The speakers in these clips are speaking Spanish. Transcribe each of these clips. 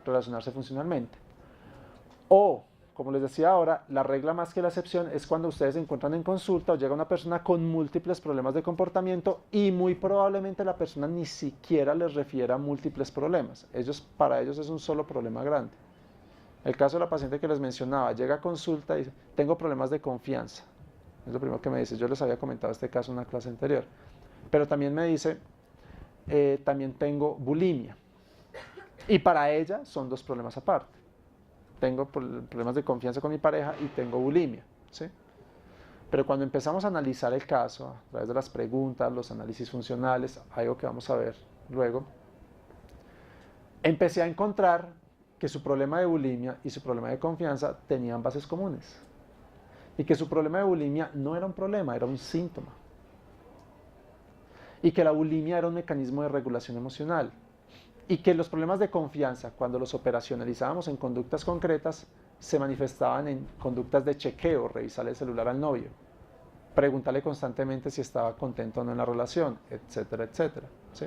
relacionarse funcionalmente. O, como les decía ahora, la regla más que la excepción es cuando ustedes se encuentran en consulta o llega una persona con múltiples problemas de comportamiento y muy probablemente la persona ni siquiera les refiera múltiples problemas. Para ellos es un solo problema grande. El caso de la paciente que les mencionaba, llega a consulta y dice, tengo problemas de confianza. Es lo primero que me dice. Yo les había comentado este caso en una clase anterior. Pero también me dice, también tengo bulimia. Y para ella son dos problemas aparte. Tengo problemas de confianza con mi pareja y tengo bulimia, ¿sí? Pero cuando empezamos a analizar el caso, a través de las preguntas, los análisis funcionales, algo que vamos a ver luego, empecé a encontrar que su problema de bulimia y su problema de confianza tenían bases comunes. Y que su problema de bulimia no era un problema, era un síntoma. Y que la bulimia era un mecanismo de regulación emocional. Y que los problemas de confianza, cuando los operacionalizábamos en conductas concretas, se manifestaban en conductas de chequeo, revisarle el celular al novio, preguntarle constantemente si estaba contento o no en la relación, etcétera, etcétera, ¿sí?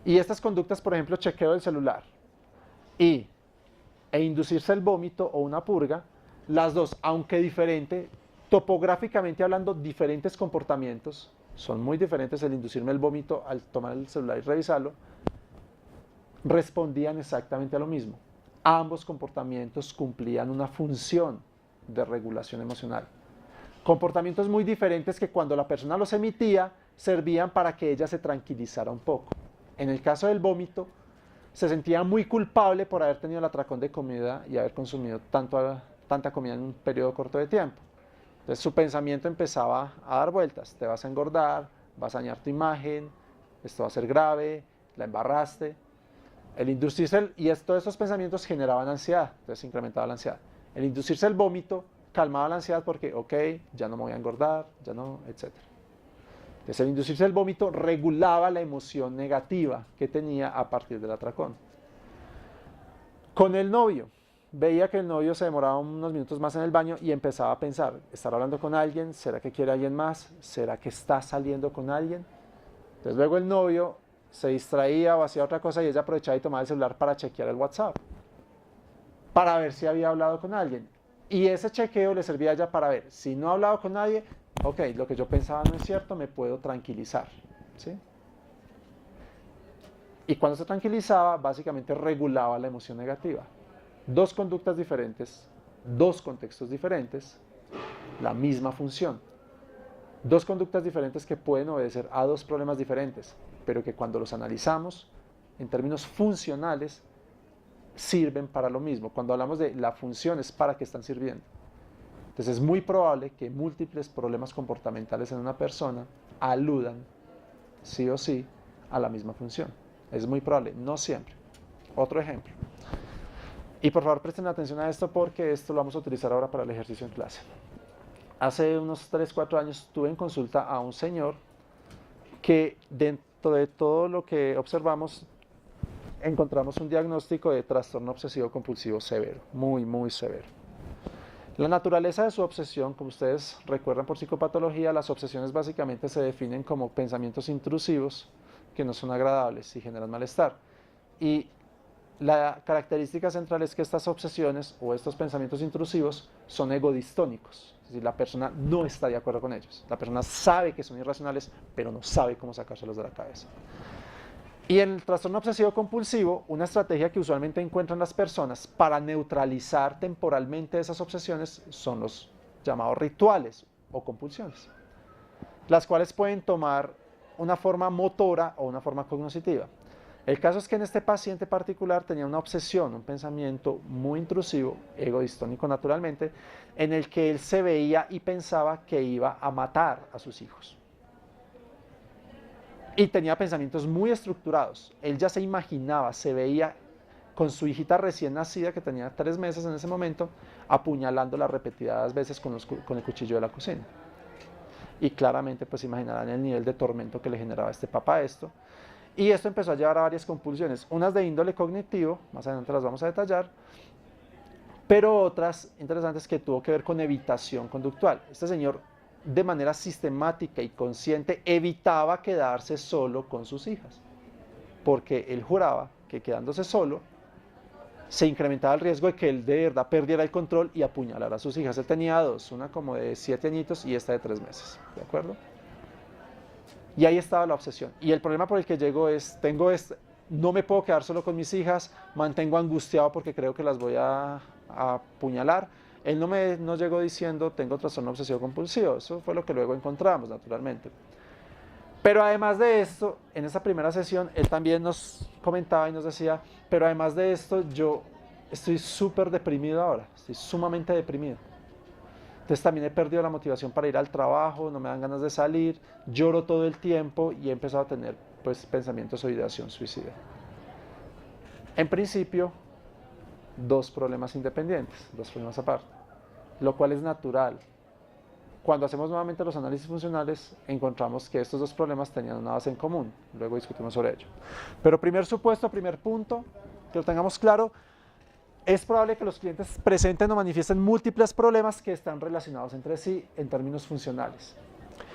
Y estas conductas, por ejemplo, chequeo del celular e inducirse el vómito o una purga, las dos, aunque diferente, topográficamente hablando, diferentes comportamientos, son muy diferentes el inducirme el vómito al tomar el celular y revisarlo, respondían exactamente a lo mismo. Ambos comportamientos cumplían una función de regulación emocional. Comportamientos muy diferentes que cuando la persona los emitía servían para que ella se tranquilizara un poco. En el caso del vómito, se sentía muy culpable por haber tenido el atracón de comida y haber consumido tanta comida en un periodo corto de tiempo. Entonces su pensamiento empezaba a dar vueltas. Te vas a engordar, vas a dañar tu imagen, esto va a ser grave, la embarraste. El inducirse, todos estos pensamientos generaban ansiedad, entonces incrementaba la ansiedad. El inducirse el vómito calmaba la ansiedad porque, ok, ya no me voy a engordar, ya no, etc. Entonces el inducirse el vómito regulaba la emoción negativa que tenía a partir del atracón. Con el novio, veía que el novio se demoraba unos minutos más en el baño y empezaba a pensar, ¿estará hablando con alguien? ¿Será que quiere a alguien más? ¿Será que está saliendo con alguien? Entonces luego el novio se distraía o hacía otra cosa y ella aprovechaba y tomaba el celular para chequear el WhatsApp, para ver si había hablado con alguien. Y ese chequeo le servía a ella para ver, si no ha hablado con nadie, ok, lo que yo pensaba no es cierto, me puedo tranquilizar, ¿sí? Y cuando se tranquilizaba, básicamente regulaba la emoción negativa. Dos conductas diferentes, dos contextos diferentes, la misma función. Dos conductas diferentes que pueden obedecer a dos problemas diferentes, pero que cuando los analizamos en términos funcionales sirven para lo mismo. Cuando hablamos de la función es para qué están sirviendo. Entonces es muy probable que múltiples problemas comportamentales en una persona aludan sí o sí a la misma función. Es muy probable, no siempre. Otro ejemplo. Y por favor presten atención a esto porque esto lo vamos a utilizar ahora para el ejercicio en clase. Hace unos 3-4 años tuve en consulta a un señor que dentro de todo lo que observamos encontramos un diagnóstico de trastorno obsesivo compulsivo severo, muy, muy severo. La naturaleza de su obsesión, como ustedes recuerdan por psicopatología, las obsesiones básicamente se definen como pensamientos intrusivos que no son agradables y generan malestar. Y la característica central es que estas obsesiones o estos pensamientos intrusivos son egodistónicos, es decir, la persona no está de acuerdo con ellos. La persona sabe que son irracionales, pero no sabe cómo sacárselos de la cabeza. Y en el trastorno obsesivo compulsivo, una estrategia que usualmente encuentran las personas para neutralizar temporalmente esas obsesiones son los llamados rituales o compulsiones, las cuales pueden tomar una forma motora o una forma cognitiva. El caso es que en este paciente particular tenía una obsesión, un pensamiento muy intrusivo, egodistónico naturalmente, en el que él se veía y pensaba que iba a matar a sus hijos. Y tenía pensamientos muy estructurados. Él ya se imaginaba, se veía con su hijita recién nacida, que tenía 3 meses en ese momento, apuñalándola repetidas veces con el cuchillo de la cocina. Y claramente pues imaginarán el nivel de tormento que le generaba a este papá esto. Y esto empezó a llevar a varias compulsiones, unas de índole cognitivo, más adelante las vamos a detallar, pero otras interesantes que tuvo que ver con evitación conductual. Este señor de manera sistemática y consciente evitaba quedarse solo con sus hijas, porque él juraba que quedándose solo se incrementaba el riesgo de que él de verdad perdiera el control y apuñalara a sus hijas. Él tenía dos, una como de 7 añitos y esta de 3 meses, ¿de acuerdo? Y ahí estaba la obsesión. Y el problema por el que llego es, no me puedo quedar solo con mis hijas, mantengo angustiado porque creo que las voy a apuñalar. Él no llegó diciendo, tengo trastorno obsesivo compulsivo, eso fue lo que luego encontramos, naturalmente. Pero además de esto, en esa primera sesión, él también nos comentaba y nos decía, pero además de esto, yo estoy súper deprimido ahora, estoy sumamente deprimido. Entonces también he perdido la motivación para ir al trabajo, no me dan ganas de salir, lloro todo el tiempo y he empezado a tener pues, pensamientos o ideación suicida. En principio, dos problemas independientes, dos problemas aparte, lo cual es natural. Cuando hacemos nuevamente los análisis funcionales, encontramos que estos dos problemas tenían una base en común. Luego discutimos sobre ello. Pero primer supuesto, primer punto, que lo tengamos claro, es probable que los clientes presenten o manifiesten múltiples problemas que están relacionados entre sí en términos funcionales.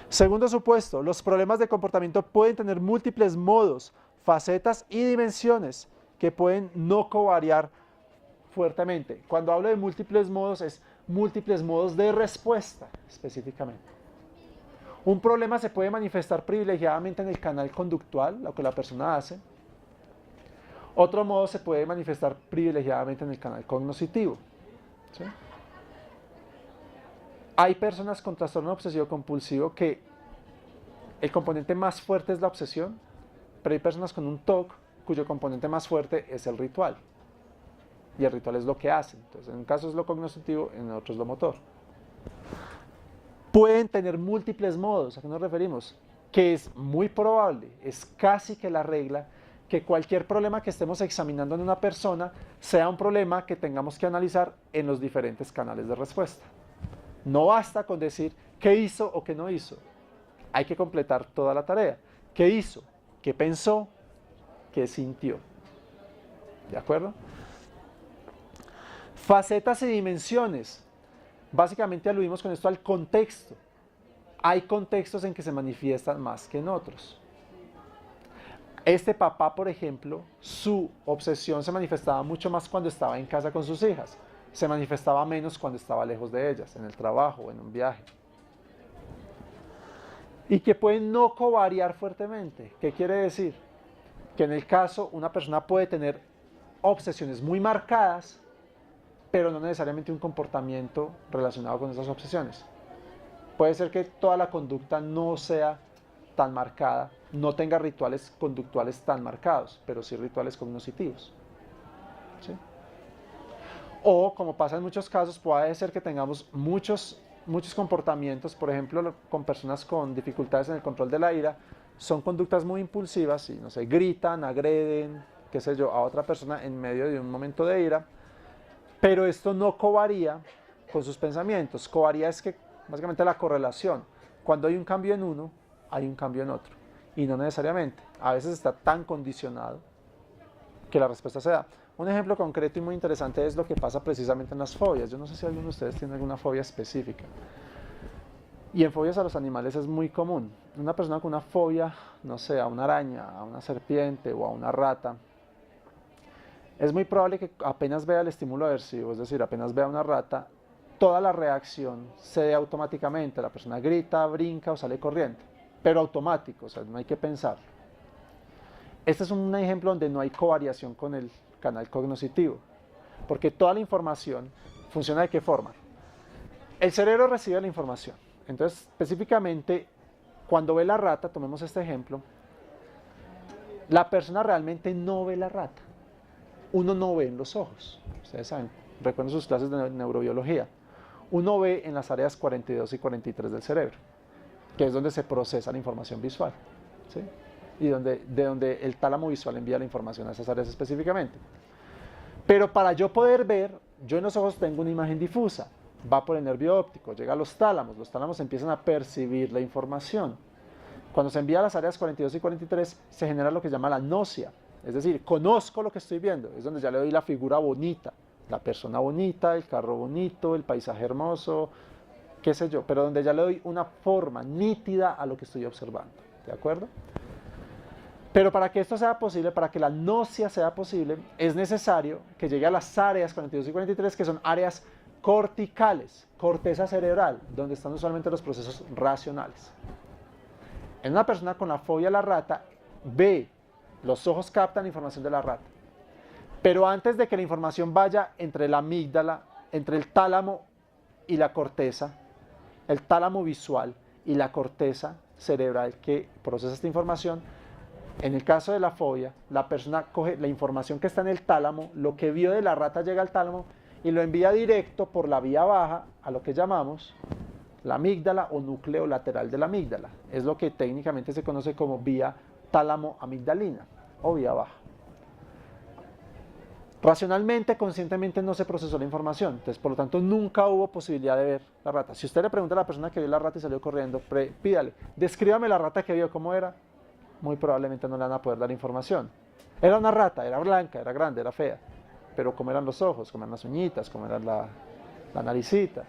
Segundo supuesto, los problemas de comportamiento pueden tener múltiples modos, facetas y dimensiones que pueden no covariar fuertemente. Cuando hablo de múltiples modos, es múltiples modos de respuesta, específicamente. Un problema se puede manifestar privilegiadamente en el canal conductual, lo que la persona hace. Otro modo se puede manifestar privilegiadamente en el canal cognoscitivo. ¿Sí? Hay personas con trastorno obsesivo compulsivo que el componente más fuerte es la obsesión, pero hay personas con un TOC cuyo componente más fuerte es el ritual. Y el ritual es lo que hacen. Entonces, en un caso es lo cognoscitivo, en otro es lo motor. Pueden tener múltiples modos, ¿a qué nos referimos? Que es muy probable, es casi que la regla, que cualquier problema que estemos examinando en una persona sea un problema que tengamos que analizar en los diferentes canales de respuesta. No basta con decir qué hizo o qué no hizo. Hay que completar toda la tarea. ¿Qué hizo? ¿Qué pensó? ¿Qué sintió? ¿De acuerdo? Facetas y dimensiones. Básicamente aludimos con esto al contexto. Hay contextos en que se manifiestan más que en otros. Este papá, por ejemplo, su obsesión se manifestaba mucho más cuando estaba en casa con sus hijas. Se manifestaba menos cuando estaba lejos de ellas, en el trabajo o en un viaje. Y que pueden no covariar fuertemente. ¿Qué quiere decir? Que en el caso una persona puede tener obsesiones muy marcadas, pero no necesariamente un comportamiento relacionado con esas obsesiones. Puede ser que toda la conducta no sea tan marcada, no tenga rituales conductuales tan marcados, pero sí rituales cognitivos. ¿Sí? O, como pasa en muchos casos, puede ser que tengamos muchos comportamientos, por ejemplo, con personas con dificultades en el control de la ira, son conductas muy impulsivas y, no sé, gritan, agreden, qué sé yo, a otra persona en medio de un momento de ira, pero esto no covaría con sus pensamientos. Covaría es que, básicamente, la correlación. Cuando hay un cambio en uno, hay un cambio en otro. Y no necesariamente. A veces está tan condicionado que la respuesta se da. Un ejemplo concreto y muy interesante es lo que pasa precisamente en las fobias. Yo no sé si alguno de ustedes tiene alguna fobia específica. Y en fobias a los animales es muy común. Una persona con una fobia, no sé, a una araña, a una serpiente o a una rata, es muy probable que apenas vea el estímulo aversivo, es decir, apenas vea una rata, toda la reacción se dé automáticamente. La persona grita, brinca o sale corriendo, pero automático, o sea, no hay que pensarlo. Este es un ejemplo donde no hay covariación con el canal cognoscitivo, porque toda la información funciona de qué forma. El cerebro recibe la información, entonces específicamente cuando ve la rata, tomemos este ejemplo, la persona realmente no ve la rata. Uno no ve en los ojos, ustedes saben, recuerden sus clases de neurobiología. Uno ve en las áreas 42 y 43 del cerebro, que es donde se procesa la información visual, ¿sí? Y de donde el tálamo visual envía la información a esas áreas específicamente. Pero para yo poder ver, yo en los ojos tengo una imagen difusa, va por el nervio óptico, llega a los tálamos empiezan a percibir la información. Cuando se envía a las áreas 42 y 43, se genera lo que se llama la gnosia. Es decir, conozco lo que estoy viendo, es donde ya le doy la figura bonita, la persona bonita, el carro bonito, el paisaje hermoso, qué sé yo, pero donde ya le doy una forma nítida a lo que estoy observando, ¿de acuerdo? Pero para que esto sea posible, para que la gnosia sea posible, es necesario que llegue a las áreas 42 y 43, que son áreas corticales, corteza cerebral, donde están usualmente los procesos racionales. En una persona con la fobia a la rata, los ojos captan información de la rata. Pero antes de que la información vaya entre la amígdala, entre el tálamo y la corteza, el tálamo visual y la corteza cerebral que procesa esta información, en el caso de la fobia, la persona coge la información que está en el tálamo, lo que vio de la rata llega al tálamo y lo envía directo por la vía baja a lo que llamamos la amígdala o núcleo lateral de la amígdala. Es lo que técnicamente se conoce como vía tálamo-amigdalina o vía baja. Racionalmente, conscientemente no se procesó la información, entonces por lo tanto nunca hubo posibilidad de ver la rata. Si usted le pregunta a la persona que vio la rata y salió corriendo, pídale, descríbame la rata que vio, ¿cómo era? Muy probablemente no le van a poder dar información. Era una rata, era blanca, era grande, era fea, pero cómo eran los ojos, cómo eran las uñitas, cómo era la naricita.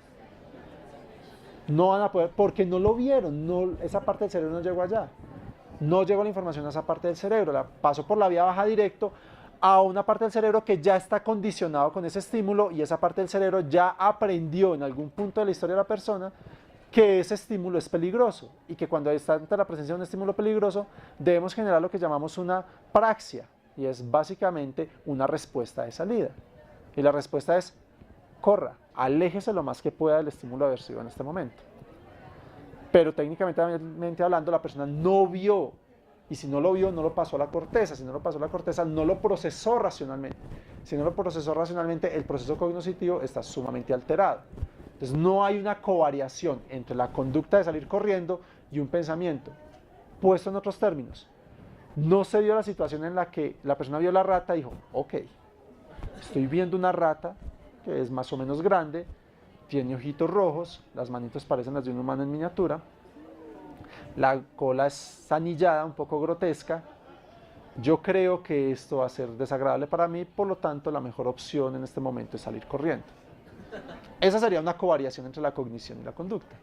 No van a poder, porque no lo vieron, esa parte del cerebro no llegó allá. No llegó la información a esa parte del cerebro, la pasó por la vía baja directo a una parte del cerebro que ya está condicionado con ese estímulo y esa parte del cerebro ya aprendió en algún punto de la historia de la persona que ese estímulo es peligroso y que cuando está ante la presencia de un estímulo peligroso debemos generar lo que llamamos una praxia y es básicamente una respuesta de salida. Y la respuesta es corra, aléjese lo más que pueda del estímulo aversivo en este momento. Pero técnicamente hablando la persona no vio y si no lo vio no lo pasó a la corteza, si no lo pasó a la corteza no lo procesó racionalmente. Si no lo procesó racionalmente el proceso cognitivo está sumamente alterado. Entonces no hay una covariación entre la conducta de salir corriendo y un pensamiento. Puesto en otros términos, no se dio la situación en la que la persona vio la rata y dijo, ok, estoy viendo una rata que es más o menos grande, tiene ojitos rojos, las manitos parecen las de un humano en miniatura, la cola es anillada, un poco grotesca, yo creo que esto va a ser desagradable para mí, por lo tanto la mejor opción en este momento es salir corriendo. Esa sería una covariación entre la cognición y la conducta.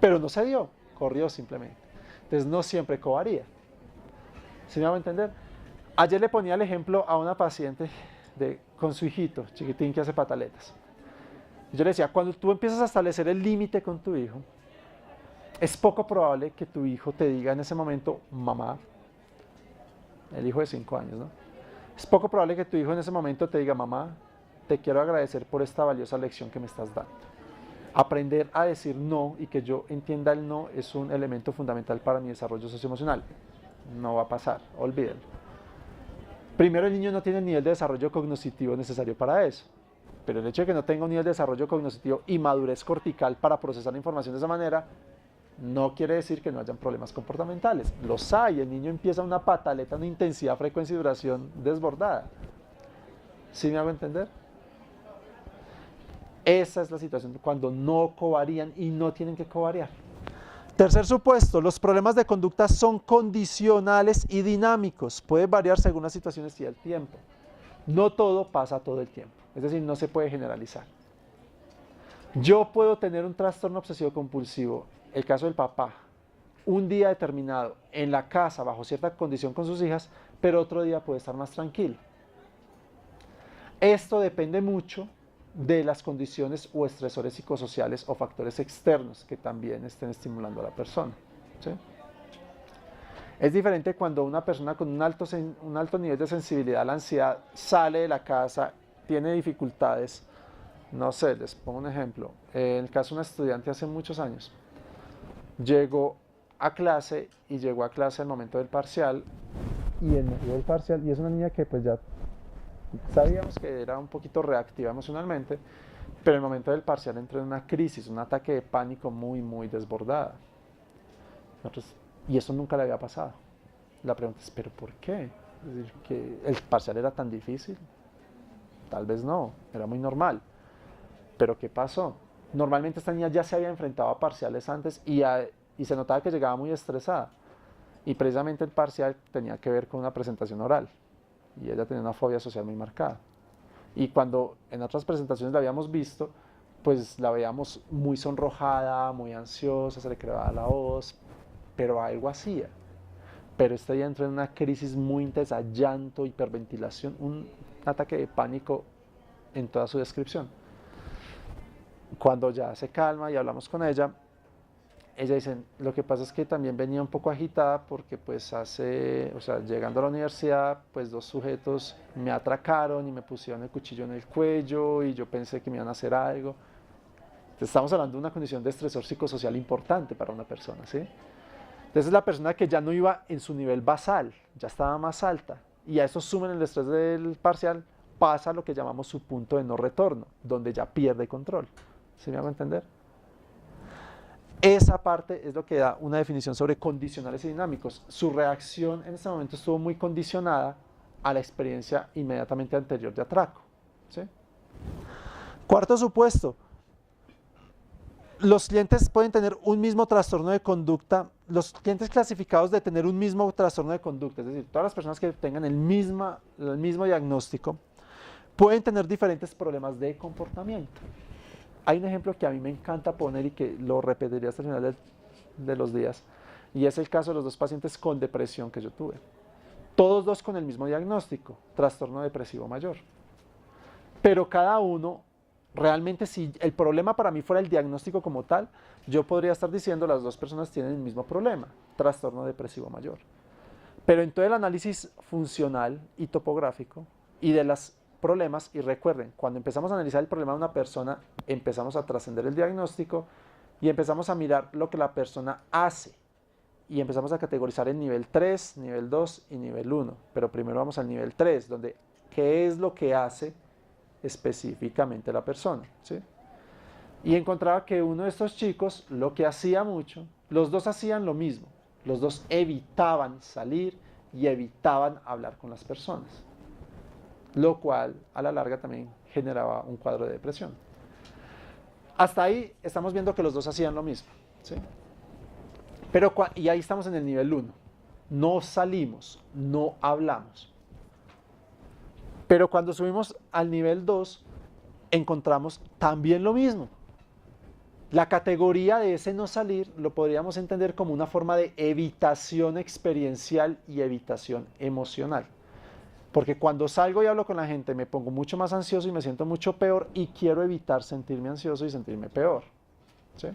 Pero no se dio, corrió simplemente. Entonces no siempre covaría. ¿Sí me hago entender? Ayer le ponía el ejemplo a una paciente con su hijito, chiquitín que hace pataletas. Yo le decía, cuando tú empiezas a establecer el límite con tu hijo, es poco probable que tu hijo te diga en ese momento, mamá, el hijo de 5 años, ¿no? Es poco probable que tu hijo en ese momento te diga, mamá, te quiero agradecer por esta valiosa lección que me estás dando. Aprender a decir no y que yo entienda el no es un elemento fundamental para mi desarrollo socioemocional. No va a pasar, olvídenlo. Primero, el niño no tiene el nivel de desarrollo cognitivo necesario para eso. Pero el hecho de que no tenga un nivel de desarrollo cognitivo y madurez cortical para procesar la información de esa manera, no quiere decir que no hayan problemas comportamentales. Los hay, el niño empieza una pataleta, una intensidad, frecuencia y duración desbordada. ¿Sí me hago entender? Esa es la situación cuando no covarían y no tienen que covariar. Tercer supuesto, los problemas de conducta son condicionales y dinámicos. Puede variar según las situaciones y el tiempo. No todo pasa todo el tiempo. Es decir, no se puede generalizar. Yo puedo tener un trastorno obsesivo compulsivo, el caso del papá, un día determinado en la casa bajo cierta condición con sus hijas, pero otro día puede estar más tranquilo. Esto depende mucho de las condiciones o estresores psicosociales o factores externos que también estén estimulando a la persona. ¿Sí? Es diferente cuando una persona con un alto nivel de sensibilidad a la ansiedad sale de la casa, tiene dificultades. No sé, les pongo un ejemplo. En el caso de una estudiante hace muchos años, llegó a clase al momento del parcial y en medio del parcial, y es una niña que pues ya sabíamos que era un poquito reactiva emocionalmente, pero en el momento del parcial entró en una crisis, un ataque de pánico muy, muy desbordada. Y eso nunca le había pasado. La pregunta es, ¿pero por qué? Es decir, ¿que el parcial era tan difícil? Tal vez no, era muy normal. ¿Pero qué pasó? Normalmente esta niña ya se había enfrentado a parciales antes y se notaba que llegaba muy estresada. Y precisamente el parcial tenía que ver con una presentación oral. Y ella tenía una fobia social muy marcada. Y cuando en otras presentaciones la habíamos visto, pues la veíamos muy sonrojada, muy ansiosa, se le quebraba la voz, pero algo hacía. pero este día entró en una crisis muy intensa, llanto, hiperventilación, un ataque de pánico en toda su descripción. Cuando ya se calma y hablamos con ella dice, lo que pasa es que también venía un poco agitada porque pues llegando a la universidad, pues 2 sujetos me atracaron y me pusieron el cuchillo en el cuello y yo pensé que me iban a hacer algo. Entonces, estamos hablando de una condición de estresor psicosocial importante para una persona, ¿sí? Entonces la persona que ya no iba en su nivel basal, ya estaba más alta, y a eso sumen el estrés del parcial, pasa a lo que llamamos su punto de no retorno, donde ya pierde control. ¿Sí me hago entender? Esa parte es lo que da una definición sobre condicionales y dinámicos. Su reacción en este momento estuvo muy condicionada a la experiencia inmediatamente anterior de atraco, ¿sí? Cuarto supuesto, los clientes pueden tener un mismo trastorno de conducta, los clientes clasificados de tener un mismo trastorno de conducta, es decir, todas las personas que tengan el mismo diagnóstico, pueden tener diferentes problemas de comportamiento. Hay un ejemplo que a mí me encanta poner y que lo repetiría hasta el final de los días, y es el caso de los 2 pacientes con depresión que yo tuve. Todos 2 con el mismo diagnóstico, trastorno depresivo mayor. Pero cada uno, realmente si el problema para mí fuera el diagnóstico como tal, yo podría estar diciendo las 2 personas tienen el mismo problema, trastorno depresivo mayor. Pero en todo el análisis funcional y topográfico y de los problemas, y recuerden, cuando empezamos a analizar el problema de una persona, empezamos a trascender el diagnóstico y empezamos a mirar lo que la persona hace. Y empezamos a categorizar en nivel 3, nivel 2 y nivel 1. Pero primero vamos al nivel 3, donde qué es lo que hace específicamente la persona, ¿sí? Y encontraba que uno de estos chicos lo que hacía mucho, los 2 hacían lo mismo, los 2 evitaban salir y evitaban hablar con las personas, lo cual a la larga también generaba un cuadro de depresión. Hasta ahí estamos viendo que los 2 hacían lo mismo, ¿sí? Y ahí estamos en el nivel 1, no salimos, no hablamos. Pero cuando subimos al nivel 2, encontramos también lo mismo. La categoría de ese no salir lo podríamos entender como una forma de evitación experiencial y evitación emocional. Porque cuando salgo y hablo con la gente me pongo mucho más ansioso y me siento mucho peor y quiero evitar sentirme ansioso y sentirme peor, ¿sí?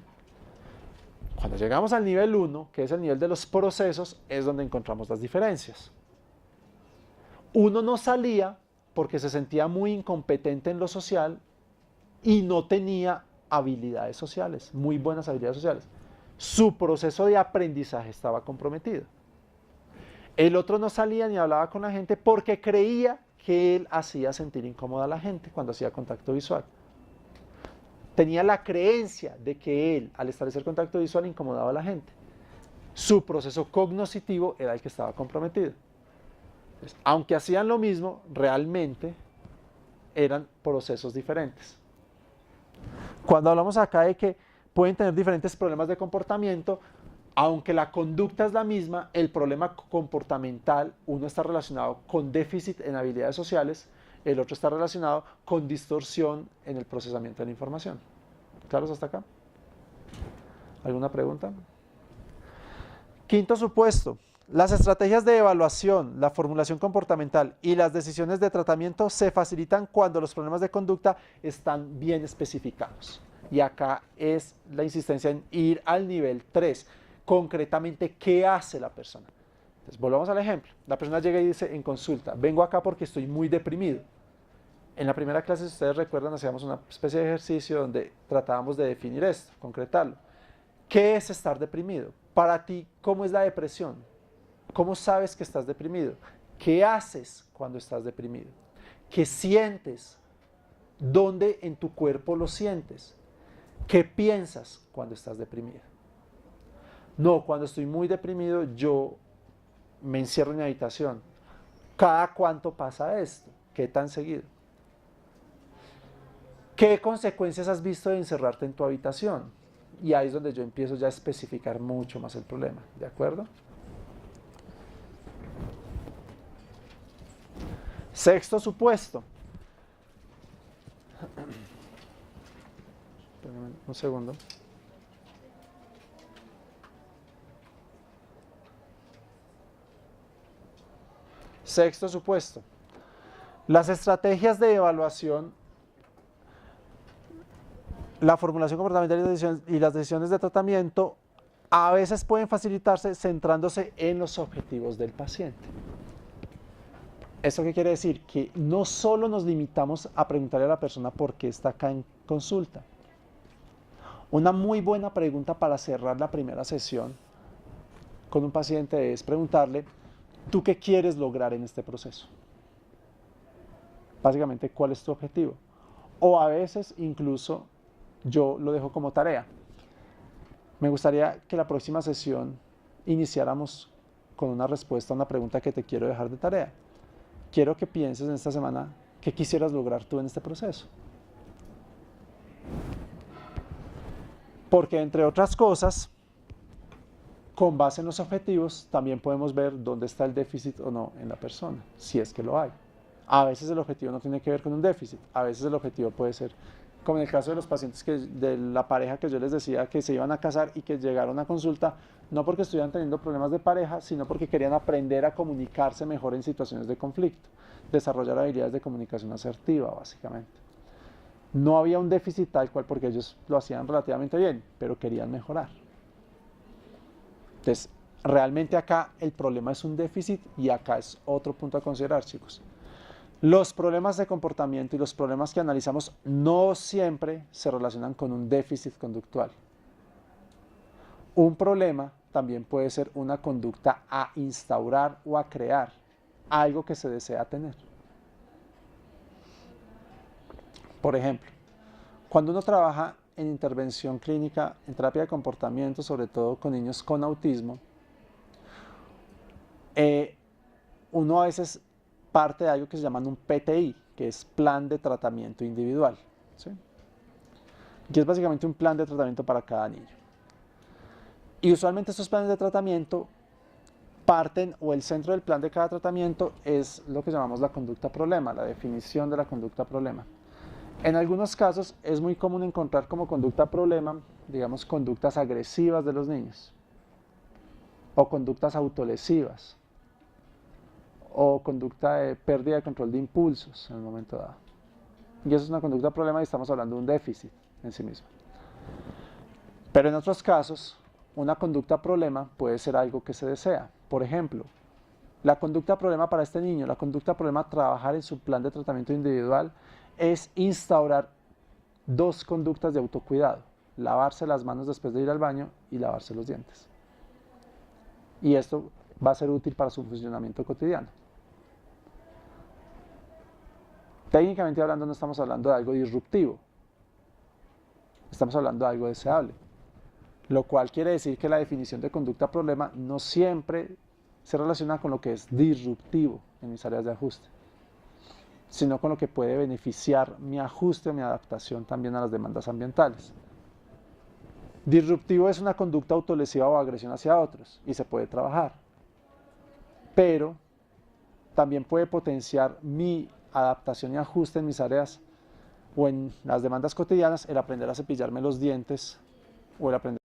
Cuando llegamos al nivel 1, que es el nivel de los procesos, es donde encontramos las diferencias. Uno no salía porque se sentía muy incompetente en lo social y no tenía habilidades sociales, muy buenas habilidades sociales. Su proceso de aprendizaje estaba comprometido. El otro no salía ni hablaba con la gente porque creía que él hacía sentir incómoda a la gente cuando hacía contacto visual. Tenía la creencia de que él, al establecer contacto visual, incomodaba a la gente. Su proceso cognoscitivo era el que estaba comprometido. Entonces, aunque hacían lo mismo, realmente eran procesos diferentes. Cuando hablamos acá de que pueden tener diferentes problemas de comportamiento, aunque la conducta es la misma, el problema comportamental, uno está relacionado con déficit en habilidades sociales, el otro está relacionado con distorsión en el procesamiento de la información. ¿Claros hasta acá? ¿Alguna pregunta? Quinto supuesto. Las estrategias de evaluación, la formulación comportamental y las decisiones de tratamiento se facilitan cuando los problemas de conducta están bien especificados. Y acá es la insistencia en ir al nivel 3. Concretamente, ¿qué hace la persona? Entonces, volvamos al ejemplo. La persona llega y dice en consulta, vengo acá porque estoy muy deprimido. En la primera clase, si ustedes recuerdan, hacíamos una especie de ejercicio donde tratábamos de definir esto, concretarlo. ¿Qué es estar deprimido? Para ti, ¿cómo es la depresión? ¿Cómo sabes que estás deprimido? ¿Qué haces cuando estás deprimido? ¿Qué sientes? ¿Dónde en tu cuerpo lo sientes? ¿Qué piensas cuando estás deprimido? No, cuando estoy muy deprimido yo me encierro en mi habitación. ¿Cada cuánto pasa esto? ¿Qué tan seguido? ¿Qué consecuencias has visto de encerrarte en tu habitación? Y ahí es donde yo empiezo ya a especificar mucho más el problema, ¿de acuerdo? Sexto supuesto. Espérame un segundo. Sexto supuesto. Las estrategias de evaluación, la formulación comportamental y las decisiones de tratamiento a veces pueden facilitarse centrándose en los objetivos del paciente. ¿Esto qué quiere decir? Que no solo nos limitamos a preguntarle a la persona por qué está acá en consulta. Una muy buena pregunta para cerrar la primera sesión con un paciente es preguntarle, ¿tú qué quieres lograr en este proceso? Básicamente, ¿cuál es tu objetivo? O a veces incluso yo lo dejo como tarea. Me gustaría que la próxima sesión iniciáramos con una respuesta a una pregunta que te quiero dejar de tarea. Quiero que pienses en esta semana qué quisieras lograr tú en este proceso. Porque entre otras cosas, con base en los objetivos, también podemos ver dónde está el déficit o no en la persona, si es que lo hay. A veces el objetivo no tiene que ver con un déficit, a veces el objetivo puede ser, como en el caso de los pacientes de la pareja que yo les decía que se iban a casar y que llegaron a consulta, no porque estuvieran teniendo problemas de pareja, sino porque querían aprender a comunicarse mejor en situaciones de conflicto, desarrollar habilidades de comunicación asertiva, básicamente. No había un déficit tal cual porque ellos lo hacían relativamente bien, pero querían mejorar. Entonces, realmente acá el problema es un déficit y acá es otro punto a considerar, chicos. Los problemas de comportamiento y los problemas que analizamos no siempre se relacionan con un déficit conductual. Un problema también puede ser una conducta a instaurar o a crear, algo que se desea tener. Por ejemplo, cuando uno trabaja en intervención clínica, en terapia de comportamiento, sobre todo con niños con autismo, uno a veces parte de algo que se llama un PTI, que es Plan de Tratamiento Individual, ¿sí? Que es básicamente un plan de tratamiento para cada niño. Y usualmente estos planes de tratamiento parten, o el centro del plan de cada tratamiento es lo que llamamos la conducta problema, la definición de la conducta problema. En algunos casos es muy común encontrar como conducta problema, digamos, conductas agresivas de los niños, o conductas autolesivas, o conducta de pérdida de control de impulsos en el momento dado. Y eso es una conducta problema y estamos hablando de un déficit en sí mismo. Pero en otros casos, una conducta problema puede ser algo que se desea. Por ejemplo, la conducta problema para este niño, la conducta problema trabajar en su plan de tratamiento individual es instaurar dos conductas de autocuidado: lavarse las manos después de ir al baño y lavarse los dientes. Y esto va a ser útil para su funcionamiento cotidiano. Técnicamente hablando, no estamos hablando de algo disruptivo, estamos hablando de algo deseable, lo cual quiere decir que la definición de conducta problema no siempre se relaciona con lo que es disruptivo en mis áreas de ajuste, sino con lo que puede beneficiar mi ajuste o mi adaptación también a las demandas ambientales. Disruptivo es una conducta autolesiva o agresión hacia otros y se puede trabajar, pero también puede potenciar mi adaptación y ajuste en mis áreas o en las demandas cotidianas, el aprender a cepillarme los dientes o el aprender